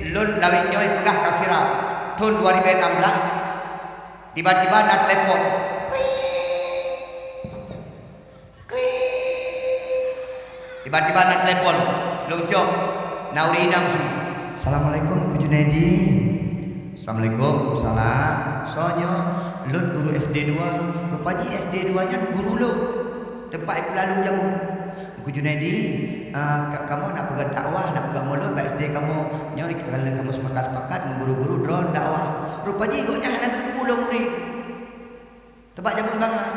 Lun lawik nyoy pegah kafirah tahun 2016 tiba-tiba nak telepon tiba-tiba nak telepon lun jok nauri namsu assalamualaikum Ku Junaidi. Assalamualaikum salam soalnya lun guru SD 2 rupaji SD 2 nya guru lo tempat lalu jamu Ku Junaidi, kamu nak pegang dakwah, nak pegang mulut, SD kamu nyoy kalau kamu sepakat guru-guru drone dakwah. Rupanya ikutnya ada 10 murid. Tempat jamun bangan.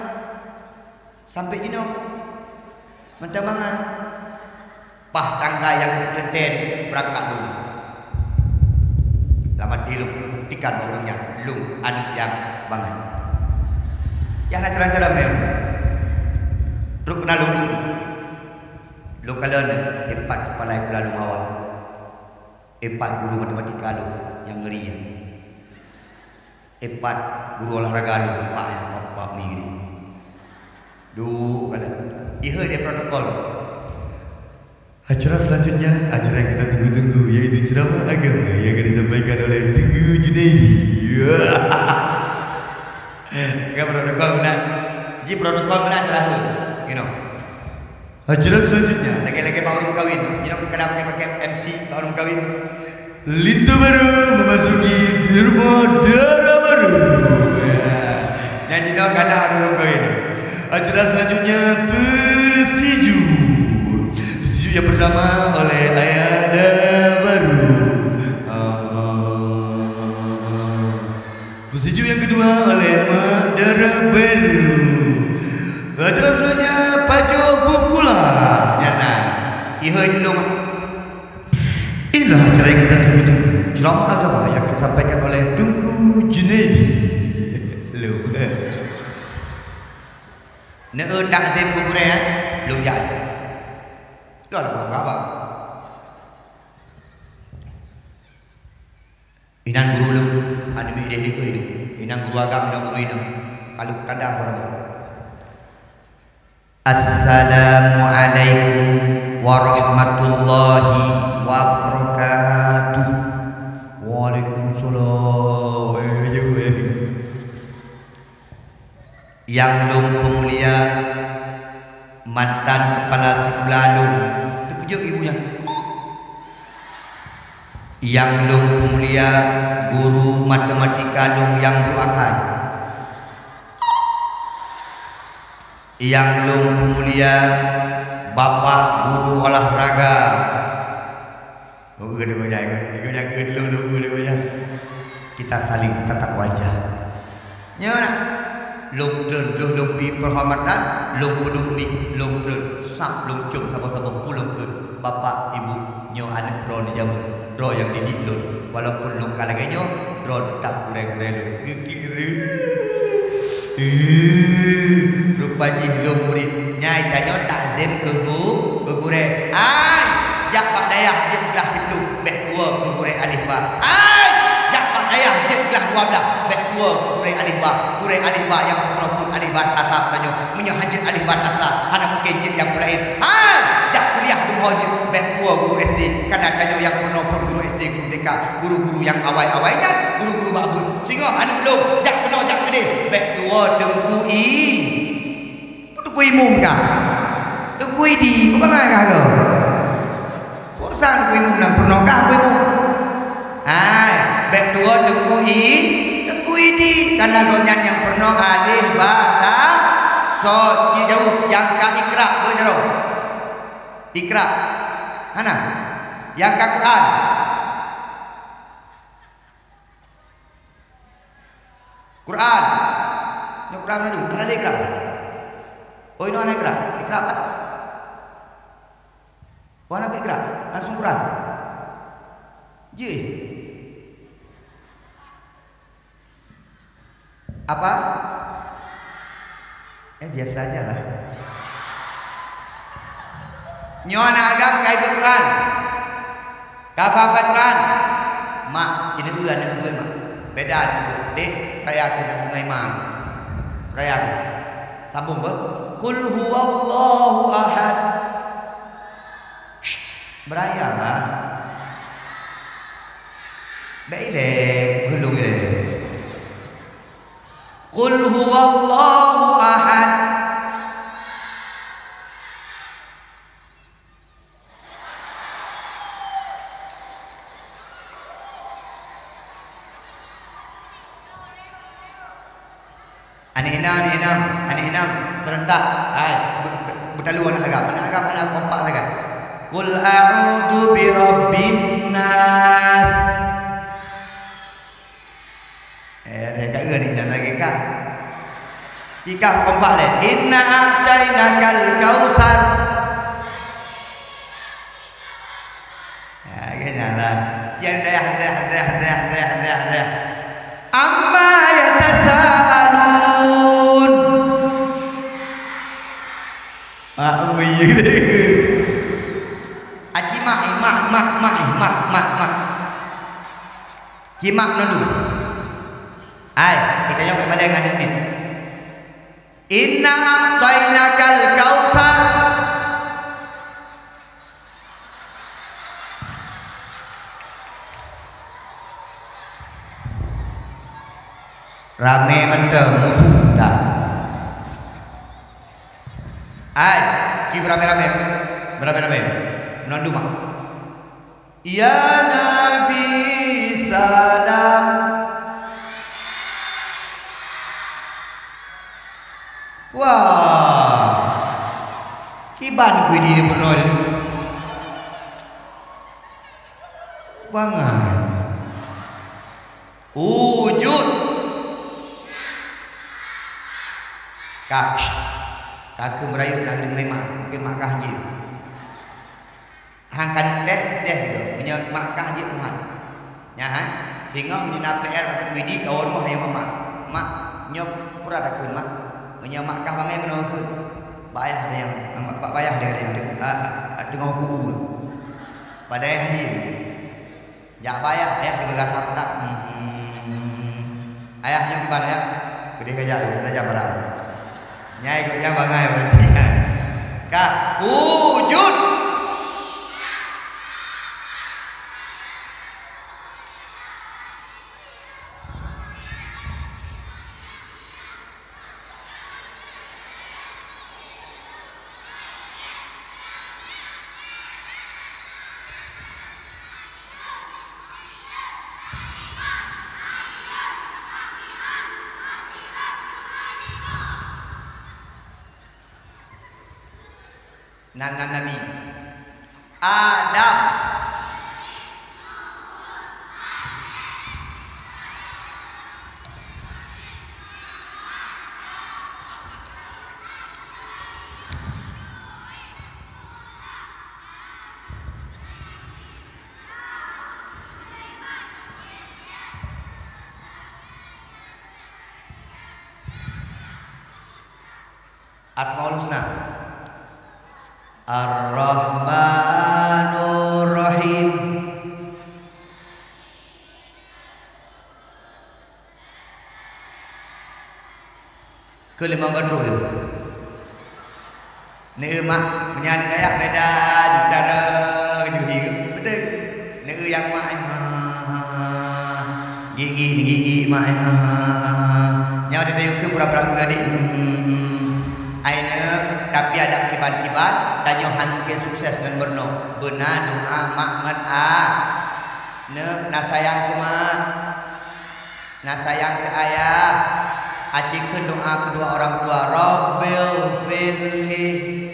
Sampai jino. Mentang bangan. Pah tangga yang tenten berangkat dulu. Lama diluk buktikan barunya lung anak yang bangan. Yang nak cara-cara mem. Terus kenal dulu. Lo kalau empat kepala lalu awal, empat guru matematika lo yang ngerinya, empat guru olahraga lo pak yang pak mi gini, dua kalau, iya dia protokol. Acara selanjutnya, acara yang kita tunggu-tunggu yaitu ceramah agama yang akan disampaikan oleh Tengku Junaidi. Enggak protokol benar, jadi protokol benar acara you know. Acara selanjutnya lagi-lagi baru kawin. Jadi aku kenapa pakai MC baru kawin. Lintu baru memasuki darah baru. Nyanyi dong karena baru kawin. Acara selanjutnya Pesiju yang pertama oleh Ayah Darah Baru. Pesiju yang kedua oleh Mak Darah Baru. Acara selanjutnya Pajo Bukula. Ya nah, iya dulu mak. Inilah acara yang kita tunggu-tunggu. Ceramah agama yang akan disampaikan oleh Tengku Junaidi. Lu. Nak takzim guru ya, lu jadi. Lu ada apa? Inan guru lu, anu mi deh itu hidup. Inan guru agama, inan guru inan. Kalau tanda apa nama? Assalamualaikum warahmatullahi wabarakatuh. Waalaikumsalam. Yang lum pemulia mantan kepala sekolah lum terkejut ibunya. Yang lum pemulia guru matematika lum yang berakal. Yang lum pemulia bapak guru olahraga. Kita saling tatap wajah. Nyana. Lung bi perhormatan, lung penuh mi, lung sak lung cum tabung pulung ke bapak ibu nyo anak ro di jamun, ro yang didik lun, walaupun lung kalage nyo, ro tetap gure-gure lun. Rupaji lung murid nyai tanyo takzim ke gure. Ai, jak pak dayah je gelah diplu, bek tua ke gure alif ba. Ai, jak pak dayah je gelah 12, bek tua gure alif ba. Gure alif ba yang pernah pun alif ba tasa tanyo, menyo hajat alif ba tasa, ana mungkin je yang lain. Ai, jak kuliah tu hajat bek tua guru SD, kadang tanyo yang pernah pun guru SD, guru TK, guru-guru yang awai-awai kan, guru-guru babun. Singo anak lu, jak kena jak gede, bek tua dengku i. Kui mum ka, tu kui di, ku bangga ka ko. Kurang kui mum nang pernah ka kui mum. Ai, bek tua tu kui di, karena gonyan yang pernah alih bata, so jauh yang ka ikra berjero. Ikra, mana? Yang ka Quran. Quran, ni Quran mana dulu? Mana ikra? Oh ini anak ikra, ikra apa? Oh anak ikra, langsung Quran. Ji. Apa? Biasa aja lah. Nyo anak agam kai Quran. Kafa Quran. Mak, kini anak gue mak. Beda anak gue. Dek, raya aku nak dengai mak. Raya aku. Sambung ber. Qul huwallahu ahad. Beraya lah. Baik gulung ini. Qul huwallahu ahad. Anak enam serentak. Bertalu anak agam anak kompak sangat. Qul a'udzu birabbin nas. Dah jaga ni dan lagi kah? Jika kompak le, inna a'tainakal kautsar. Kayaknya lah. Sian dah. Amma yatasaalun. Aci mak. Cimak nandu. Ai, kita nyok balik dengan ini. Inna a'tainakal kautsar. Rame mendem sudah. Ai, ki rame-rame. Menandu mak. Ya Nabi salam. Wah, kiban gue di pernah itu. Bangai. Wujud. Kak merayu nak dengai mak, mungkin mak kahji. Hangkan deh juga punya mak kahji Tuhan. Ya, hingga punya PR atau widi kawan mau yang mak nyop pura ada kun mak, punya mak kah bangai menolak kun. Bayah ada yang bayah ada yang dengar kubu. Padahal haji. Ya apa ayah juga kata apa tak? Ayahnya gimana ya? Gede kerja, udah aja barang. Nyai ikutnya bangai berarti. Kak, wujud. Nabi Adam. Asmaul Husna. Ar-Rahmanur Rahim. Kelima gadro itu. Ni mak menyanyi dayak beda cara juhi. Betul. Ni yang mak gigi mak. Nyawa dia ke pura-pura gadik. Aina tapi ada akibat-akibat dan Yohan mungkin sukses dengan berno benar doa makmat nasayang ke mak nasayang ke ayah ajikan doa kedua orang tua Rabbil firli